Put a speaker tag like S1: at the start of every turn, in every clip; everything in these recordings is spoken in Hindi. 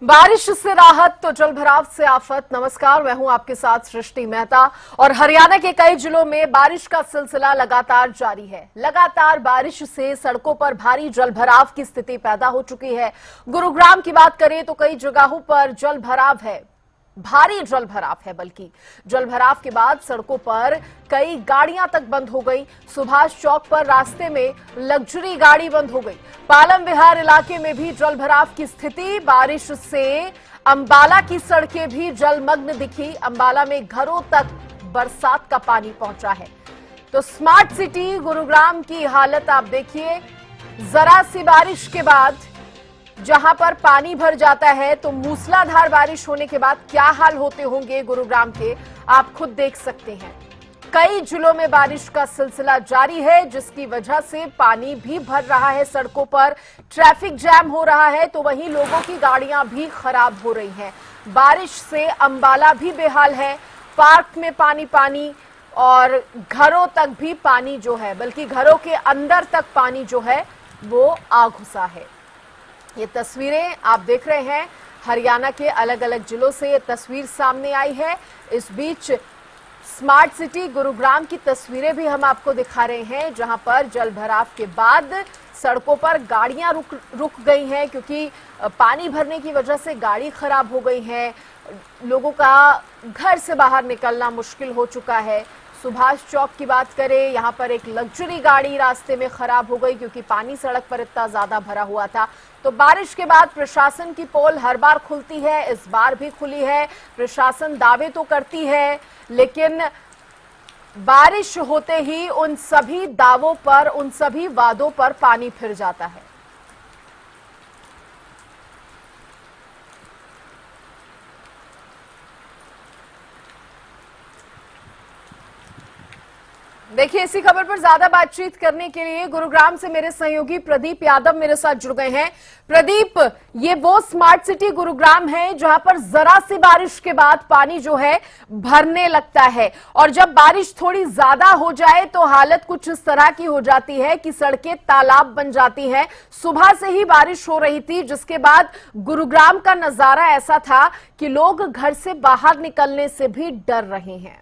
S1: बारिश से राहत तो जलभराव से आफत। नमस्कार, मैं हूं आपके साथ सृष्टि मेहता। और हरियाणा के कई जिलों में बारिश का सिलसिला लगातार जारी है। लगातार बारिश से सड़कों पर भारी जलभराव की स्थिति पैदा हो चुकी है। गुरुग्राम की बात करें तो कई जगहों पर जलभराव है, भारी जलभराव है। बल्कि जलभराव के बाद सड़कों पर कई गाड़ियां तक बंद हो गई। सुभाष चौक पर रास्ते में लग्जरी गाड़ी बंद हो गई। पालम विहार इलाके में भी जलभराव की स्थिति। बारिश से अंबाला की सड़कें भी जलमग्न दिखी। अंबाला में घरों तक बरसात का पानी पहुंचा है। तो स्मार्ट सिटी गुरुग्राम की हालत आप देखिए। जरा सी बारिश के बाद जहां पर पानी भर जाता है तो मूसलाधार बारिश होने के बाद क्या हाल होते होंगे गुरुग्राम के, आप खुद देख सकते हैं। कई जिलों में बारिश का सिलसिला जारी है, जिसकी वजह से पानी भी भर रहा है सड़कों पर, ट्रैफिक जैम हो रहा है, तो वहीं लोगों की गाड़ियां भी खराब हो रही हैं। बारिश से अंबाला भी बेहाल है। पार्क में पानी पानी और घरों तक भी पानी जो है, बल्कि घरों के अंदर तक पानी जो है वो आ घुसा है। ये तस्वीरें आप देख रहे हैं हरियाणा के अलग अलग जिलों से ये तस्वीर सामने आई है। इस बीच स्मार्ट सिटी गुरुग्राम की तस्वीरें भी हम आपको दिखा रहे हैं, जहां पर जलभराव के बाद सड़कों पर गाड़ियां रुक गई हैं, क्योंकि पानी भरने की वजह से गाड़ी खराब हो गई है। लोगों का घर से बाहर निकलना मुश्किल हो चुका है। सुभाष चौक की बात करें, यहां पर एक लग्जरी गाड़ी रास्ते में खराब हो गई, क्योंकि पानी सड़क पर इतना ज्यादा भरा हुआ था। तो बारिश के बाद प्रशासन की पोल हर बार खुलती है, इस बार भी खुली है। प्रशासन दावे तो करती है, लेकिन बारिश होते ही उन सभी दावों पर, उन सभी वादों पर पानी फिर जाता है। देखिए, इसी खबर पर ज्यादा बातचीत करने के लिए गुरुग्राम से मेरे सहयोगी प्रदीप यादव मेरे साथ जुड़ गए हैं। प्रदीप, ये वो स्मार्ट सिटी गुरुग्राम है जहां पर जरा सी बारिश के बाद पानी जो है भरने लगता है, और जब बारिश थोड़ी ज्यादा हो जाए तो हालत कुछ इस तरह की हो जाती है कि सड़कें तालाब बन जाती हैं। सुबह से ही बारिश हो रही थी, जिसके बाद गुरुग्राम का नजारा ऐसा था कि लोग घर से बाहर निकलने से भी डर रहे हैं।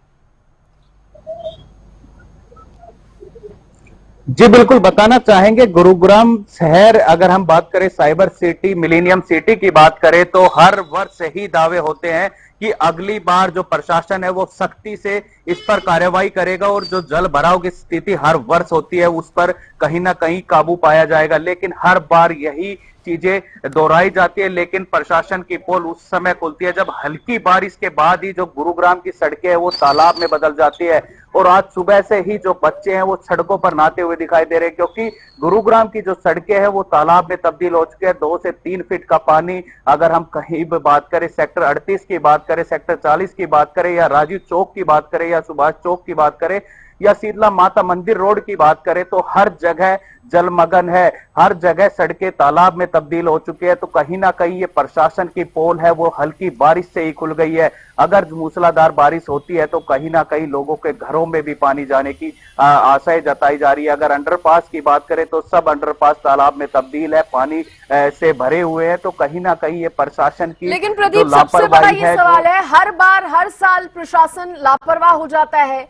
S2: जी बिल्कुल, बताना चाहेंगे गुरुग्राम शहर, अगर हम बात करें साइबर सिटी, मिलेनियम सिटी की बात करें, तो हर वर्ष ही दावे होते हैं कि अगली बार जो प्रशासन है वो सख्ती से इस पर कार्रवाई करेगा और जो जल भराव की स्थिति हर वर्ष होती है उस पर कहीं ना कहीं काबू पाया जाएगा। लेकिन हर बार यही चीजें दोहराई जाती है, लेकिन प्रशासन की पोल उस समय खुलती है जब हल्की बारिश के बाद ही जो गुरुग्राम की सड़कें है वो तालाब में बदल जाती है। और आज सुबह से ही जो बच्चे हैं वो सड़कों पर नहाते हुए दिखाई दे रहे हैं, क्योंकि गुरुग्राम की जो सड़कें हैं वो तालाब में तब्दील हो चुके हैं। 2 से 3 फीट का पानी, अगर हम कहीं भी बात करें, सेक्टर 38 की बात करें, सेक्टर 40 की बात करें, या राजीव चौक की बात करें, या सुभाष चौक की बात करें, या शीतला माता मंदिर रोड की बात करें, तो हर जगह जलमग्न है। हर जगह सड़कें तालाब में तब्दील हो चुकी है। तो कहीं ना कहीं ये प्रशासन की पोल है वो हल्की बारिश से ही खुल गई है। अगर मूसलाधार बारिश होती है तो कहीं ना कहीं लोगों के घरों में भी पानी जाने की आशाएं जताई जा रही है। अगर अंडरपास की बात करें तो सब अंडरपास तालाब में तब्दील है, पानी से भरे हुए हैं। तो कहीं ना कहीं ये प्रशासन की,
S1: लेकिन प्रदीप, सबसे बड़ा ये सवाल है, हर बार हर साल प्रशासन लापरवाह हो जाता है।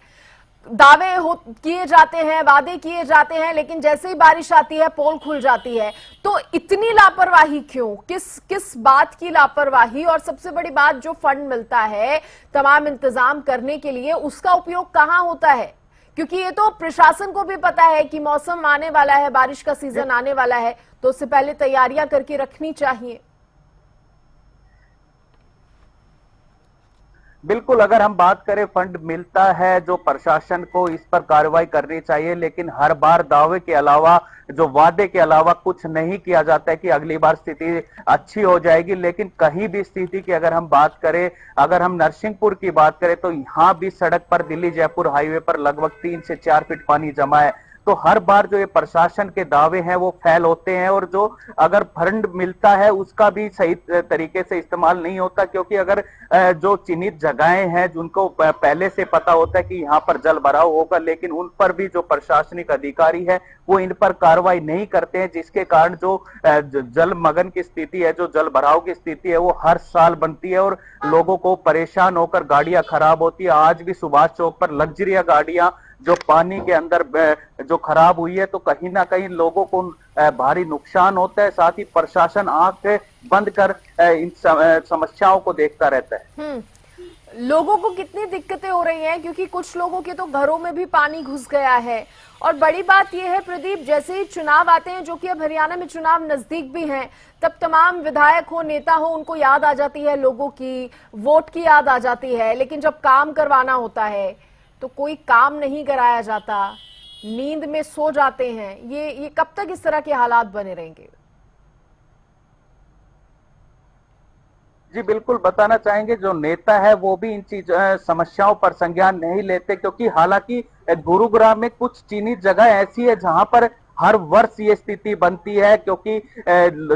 S1: दावे किए जाते हैं, वादे किए जाते हैं, लेकिन जैसे ही बारिश आती है पोल खुल जाती है। तो इतनी लापरवाही क्यों? किस बात की लापरवाही? और सबसे बड़ी बात, जो फंड मिलता है तमाम इंतजाम करने के लिए, उसका उपयोग कहां होता है? क्योंकि ये तो प्रशासन को भी पता है कि मौसम आने वाला है, बारिश का सीजन आने वाला है, तो उससे पहले तैयारियां करके रखनी चाहिए।
S2: बिल्कुल, अगर हम बात करें फंड मिलता है जो प्रशासन को इस पर कार्रवाई करनी चाहिए, लेकिन हर बार दावे के अलावा, जो वादे के अलावा कुछ नहीं किया जाता है कि अगली बार स्थिति अच्छी हो जाएगी। लेकिन कहीं भी स्थिति की अगर हम बात करें, अगर हम नरसिंहपुर की बात करें तो यहाँ भी सड़क पर दिल्ली जयपुर हाईवे पर लगभग 3 से 4 फीट पानी जमा है। तो हर बार जो ये प्रशासन के दावे हैं वो फेल होते हैं, और जो अगर फंड मिलता है उसका भी सही तरीके से इस्तेमाल नहीं होता, क्योंकि अगर जो चिन्हित जगहें हैं जिनको पहले से पता होता है कि यहाँ पर जल भराव होगा, लेकिन उन पर भी जो प्रशासनिक अधिकारी है वो इन पर कार्रवाई नहीं करते हैं, जिसके कारण जो जलमग्न की स्थिति है, जो जल भराव की स्थिति है वो हर साल बनती है और लोगों को परेशान होकर गाड़ियां खराब होती है। आज भी सुभाष चौक पर लग्जरिया गाड़ियां जो पानी के अंदर जो खराब हुई है, तो कहीं ना कहीं लोगों को भारी नुकसान होता है। साथ ही प्रशासन आंख बंद कर इन समस्याओं को देखता रहता है।
S1: लोगों को कितनी दिक्कतें हो रही हैं, क्योंकि कुछ लोगों के तो घरों में भी पानी घुस गया है। और बड़ी बात यह है प्रदीप, जैसे ही चुनाव आते हैं, जो कि अब हरियाणा में चुनाव नजदीक भी हैं, तब तमाम विधायक हो, नेता हो, उनको याद आ जाती है लोगों की, वोट की याद आ जाती है। लेकिन जब काम करवाना होता है तो कोई काम नहीं कराया जाता, नींद में सो जाते हैं। ये कब तक इस तरह के हालात बने रहेंगे?
S2: जी बिल्कुल, बताना चाहेंगे जो नेता है वो भी इन समस्याओं पर संज्ञान नहीं लेते, क्योंकि हालांकि गुरुग्राम में कुछ चिन्हित जगह ऐसी है जहां पर हर वर्ष ये स्थिति बनती है, क्योंकि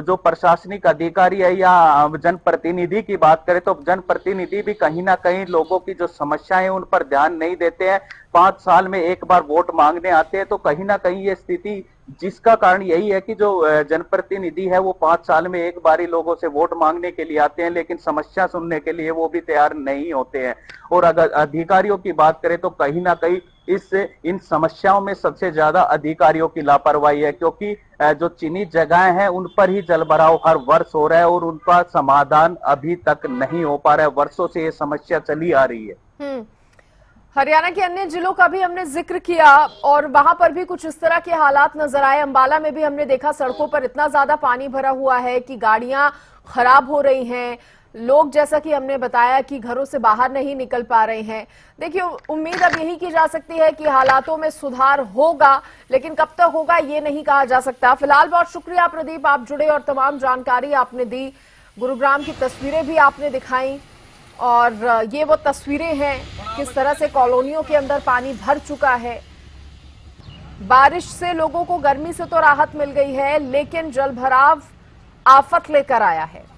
S2: जो प्रशासनिक अधिकारी है या जनप्रतिनिधि की बात करें तो जनप्रतिनिधि भी कहीं ना कहीं लोगों की जो समस्याएं उन पर ध्यान नहीं देते हैं। 5 साल में एक बार वोट मांगने आते हैं, तो कहीं ना कहीं ये स्थिति, जिसका कारण यही है कि जो जनप्रतिनिधि है वो 5 साल में एक बार ही लोगों से वोट मांगने के लिए आते हैं, लेकिन समस्या सुनने के लिए वो भी तैयार नहीं होते हैं। और अगर अधिकारियों की बात करें तो कहीं ना कहीं इन समस्याओं में सबसे ज्यादा अधिकारियों की लापरवाही है, क्योंकि जो चिन्हित जगहें हैं उन पर ही जलभराव हर वर्ष हो रहा है और उनका समाधान अभी तक नहीं हो पा रहा है। वर्षों से ये समस्या चली आ रही है।
S1: हरियाणा के अन्य जिलों का भी हमने जिक्र किया और वहां पर भी कुछ इस तरह के हालात नजर आए। अंबाला में भी हमने देखा सड़कों पर इतना ज्यादा पानी भरा हुआ है कि गाड़ियां खराब हो रही हैं। लोग, जैसा कि हमने बताया, कि घरों से बाहर नहीं निकल पा रहे हैं। देखिए, उम्मीद अब यही की जा सकती है कि हालातों में सुधार होगा, लेकिन कब तक होगा ये नहीं कहा जा सकता। फिलहाल बहुत शुक्रिया प्रदीप, आप जुड़े और तमाम जानकारी आपने दी। गुरुग्राम की तस्वीरें भी आपने दिखाई और ये वो तस्वीरें हैं किस तरह से कॉलोनियों के अंदर पानी भर चुका है। बारिश से लोगों को गर्मी से तो राहत मिल गई है, लेकिन जलभराव आफत लेकर आया है।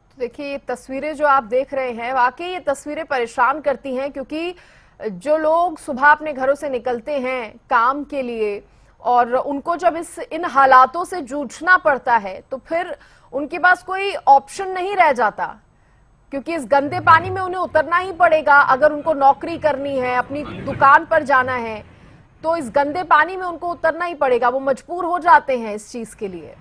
S1: तो देखिए, ये तस्वीरें जो आप देख रहे हैं, वाकई ये तस्वीरें परेशान करती हैं, क्योंकि जो लोग सुबह अपने घरों से निकलते हैं काम के लिए और उनको जब इन हालातों से जूझना पड़ता है, तो फिर उनके पास कोई ऑप्शन नहीं रह जाता, क्योंकि इस गंदे पानी में उन्हें उतरना ही पड़ेगा। अगर उनको नौकरी करनी है, अपनी दुकान पर जाना है, तो इस गंदे पानी में उनको उतरना ही पड़ेगा। वो मजबूर हो जाते हैं इस चीज के लिए।